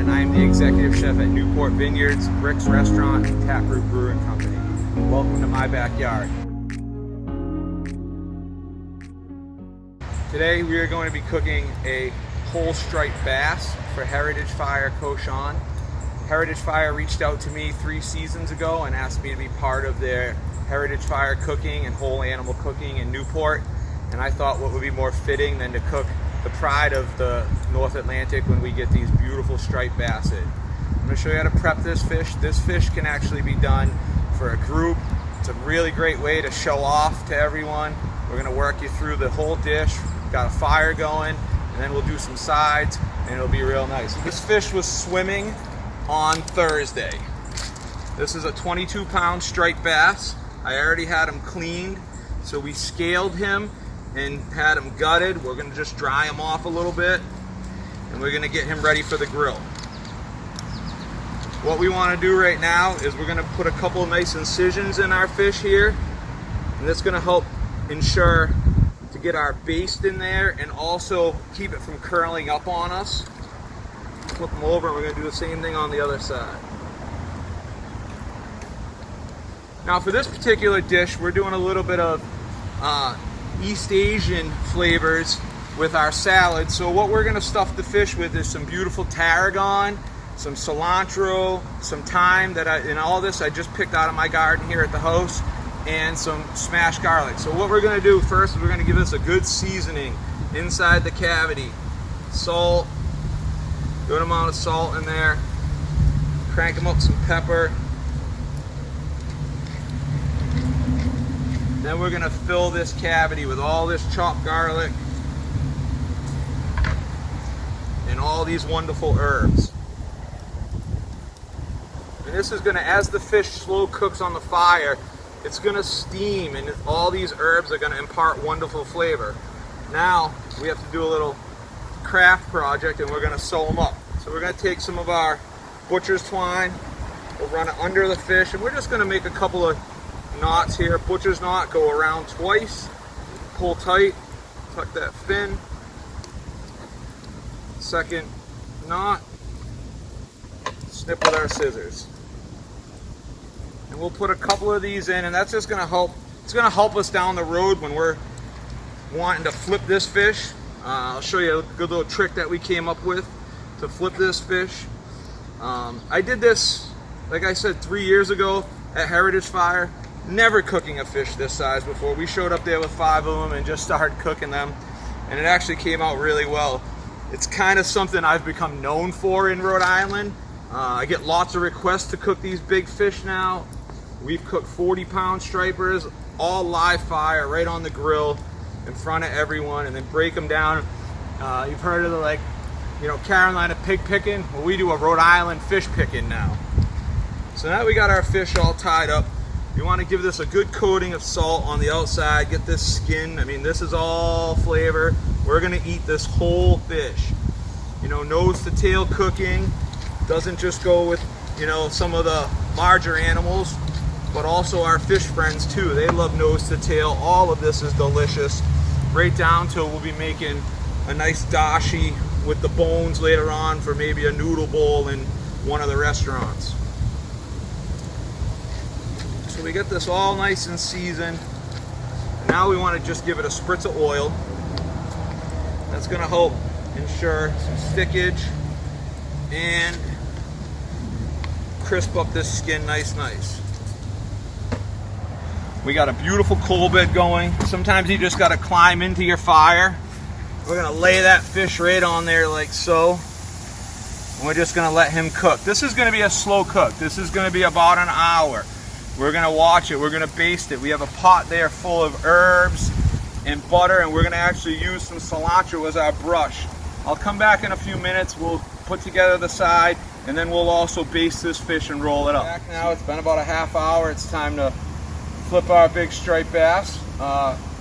and I am the executive chef at Newport Vineyards, Bricks Restaurant, and Taproot Brewing Company. Welcome to my backyard. Today we are going to be cooking a whole striped bass for Heritage Fire Cochon. Heritage Fire reached out to me 3 seasons ago and asked me to be part of their Heritage Fire cooking and whole animal cooking in Newport. And I thought what would be more fitting than to cook the pride of the North Atlantic when we get these beautiful striped bass in. I'm going to show you how to prep this fish. This fish can actually be done for a group. It's a really great way to show off to everyone. We're going to work you through the whole dish. Got a fire going, and then we'll do some sides, and it'll be real nice. This fish was swimming on Thursday. This is a 22-pound striped bass. I already had him cleaned, so we scaled him and had him gutted. We're going to just dry him off a little bit, and we're going to get him ready for the grill. What we want to do right now is we're going to put a couple of nice incisions in our fish here, and that's going to help ensure to get our baste in there and also keep it from curling up on us. Flip them over, and we're going to do the same thing on the other side. Now for this particular dish, we're doing a little bit of East Asian flavors with our salad. So what we're going to stuff the fish with is some beautiful tarragon, some cilantro, some thyme and all this I just picked out of my garden here at the house, and some smashed garlic. So what we're going to do first is we're going to give this a good seasoning inside the cavity. Salt, good amount of salt in there. Crank them up some pepper. Then we're going to fill this cavity with all this chopped garlic and all these wonderful herbs. And this is going to, as the fish slow cooks on the fire, it's going to steam, and all these herbs are going to impart wonderful flavor. Now we have to do a little craft project, and we're going to sew them up. So we're going to take some of our butcher's twine, we'll run it under the fish, and we're just going to make a couple of knots here. Butcher's knot, go around twice, pull tight, tuck that fin. Second knot, snip with our scissors. And we'll put a couple of these in, and that's just going to help. It's going to help us down the road when we're wanting to flip this fish. I'll show you a good little trick that we came up with to flip this fish. I did this, like I said, 3 years ago at Heritage Fire. Never cooking a fish this size before. We showed up there with 5 of them and just started cooking them, and it actually came out really well. It's kind of something I've become known for in Rhode Island. I get lots of requests to cook these big fish now. We've cooked 40-pound stripers, all live fire, right on the grill in front of everyone, and then break them down. You've heard of the Carolina pig picking? Well, we do a Rhode Island fish picking now. So now we got our fish all tied up. You want to give this a good coating of salt on the outside, get this skin. I mean, this is all flavor. We're going to eat this whole fish. Nose to tail cooking. Doesn't just go with, some of the larger animals, but also our fish friends too. They love nose to tail. All of this is delicious. Right down to we'll be making a nice dashi with the bones later on for maybe a noodle bowl in one of the restaurants. So we get this all nice and seasoned. Now we want to just give it a spritz of oil. That's going to help ensure some stickage and crisp up this skin nice. We got a beautiful coal bed going. Sometimes you just got to climb into your fire. We're going to lay that fish right on there like so. And we're just going to let him cook. This is going to be a slow cook. This is going to be about an hour. We're going to watch it. We're going to baste it. We have a pot there full of herbs and butter, and we're going to actually use some cilantro as our brush. I'll come back in a few minutes. We'll put together the side, and then we'll also baste this fish and roll it up. Back now, it's been about a half hour. It's time to flip our big striped bass.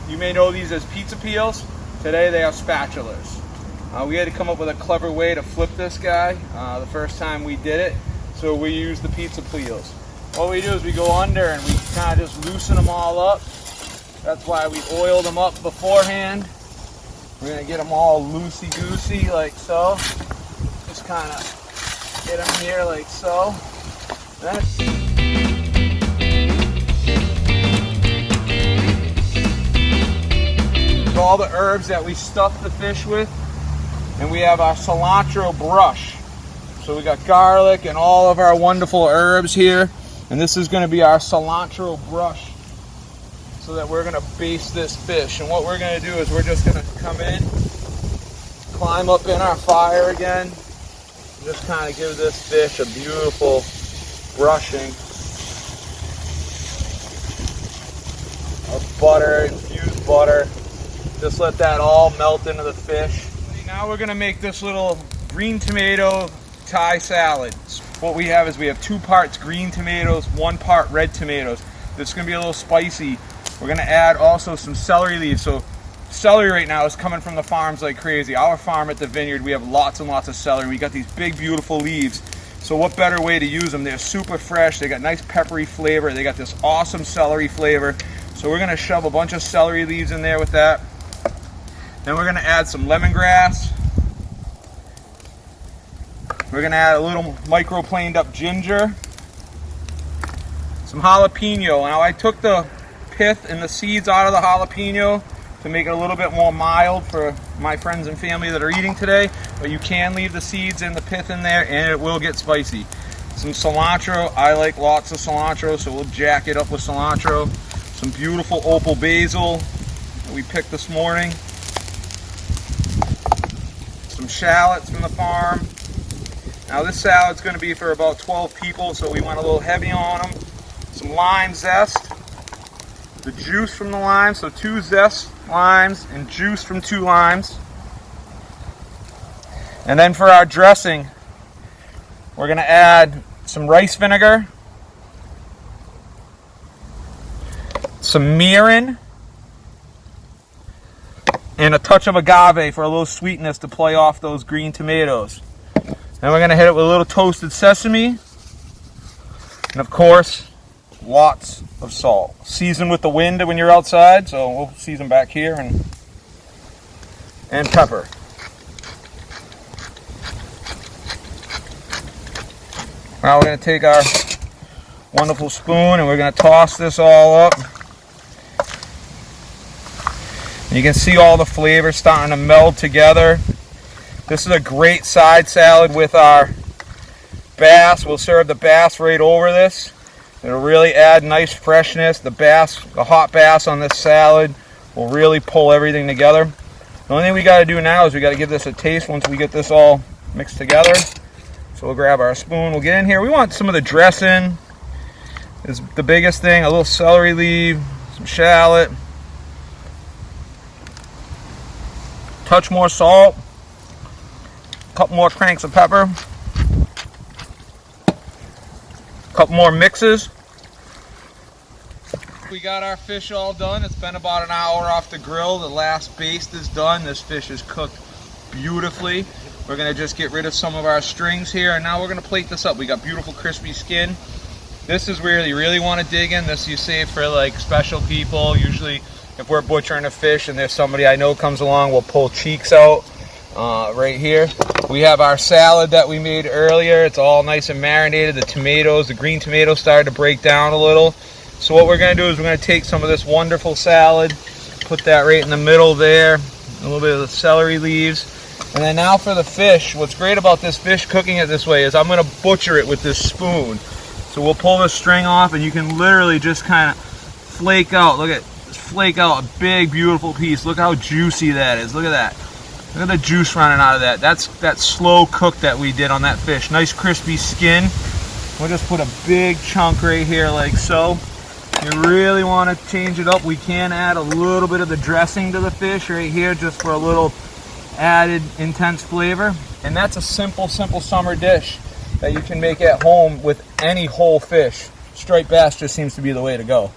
You may know these as pizza peels. Today they are spatulas. We had to come up with a clever way to flip this guy the first time we did it, so we used the pizza peels. What we do is we go under and we kind of just loosen them all up. That's why we oil them up beforehand. We're going to get them all loosey-goosey like so. Just kind of Get them here like so. All the herbs that we stuffed the fish with, and we have our cilantro brush. So we got garlic and all of our wonderful herbs here, and this is going to be our cilantro brush so that we're going to baste this fish. And what we're going to do is we're just going to come in, climb up in our fire again, and just kind of give this fish a beautiful brushing of butter, infused butter. Just let that all melt into the fish. Now we're going to make this little green tomato Thai salad. What we have is we have 2 parts green tomatoes, 1 part red tomatoes. This is going to be a little spicy. We're going to add also some celery leaves. So celery right now is coming from the farms like crazy. Our farm at the vineyard, we have lots and lots of celery. We got these big beautiful leaves. So what better way to use them? They're super fresh. They got nice peppery flavor. They got this awesome celery flavor. So we're going to shove a bunch of celery leaves in there with that. Then we're going to add some lemongrass. We're going to add a little microplaned up ginger. Some jalapeno. Now I took the pith and the seeds out of the jalapeno to make it a little bit more mild for my friends and family that are eating today. But you can leave the seeds and the pith in there and it will get spicy. Some cilantro. I like lots of cilantro, so we'll jack it up with cilantro. Some beautiful opal basil that we picked this morning. Some shallots from the farm. Now this salad's going to be for about 12 people, so we went a little heavy on them. Some lime zest, the juice from the lime, so 2 zest limes and juice from 2 limes. And then for our dressing, we're going to add some rice vinegar, some mirin, and a touch of agave for a little sweetness to play off those green tomatoes. Then we're going to hit it with a little toasted sesame. And of course, lots of salt. Season with the wind when you're outside, so we'll season back here, and pepper. Now we're going to take our wonderful spoon and we're going to toss this all up. You can see all the flavors starting to meld together. This is a great side salad with our bass. We'll serve the bass right over this. It'll really add nice freshness. The hot bass on this salad will really pull everything together. The only thing we got to do now is we got to give this a taste once we get this all mixed together. So we'll grab our spoon. We'll get in here. We want some of the dressing. Is the biggest thing. A little celery leaf, some shallot. Touch more salt, a couple more cranks of pepper, a couple more mixes. We got our fish all done. It's been about an hour off the grill. The last baste is done. This fish is cooked beautifully. We're going to just get rid of some of our strings here, and now we're going to plate this up. We got beautiful crispy skin. This is where you really want to dig in. This you save for like special people. Usually if we're butchering a fish and there's somebody I know comes along, we'll pull cheeks out right here. We have our salad that we made earlier. It's all nice and marinated. The tomatoes, the green tomatoes started to break down a little. So what we're going to do is we're going to take some of this wonderful salad, put that right in the middle there, a little bit of the celery leaves. And then now for the fish. What's great about this fish cooking it this way is I'm going to butcher it with this spoon. So we'll pull the string off and you can literally just kind of flake out. Look at flake out a big beautiful piece. Look how juicy that is. Look at that. Look at the juice running out of that. That's that slow cook that we did on that fish. Nice crispy skin. We'll just put a big chunk right here like so. You really want to change it up. We can add a little bit of the dressing to the fish right here just for a little added intense flavor. And that's a simple summer dish that you can make at home with any whole fish. Striped bass just seems to be the way to go.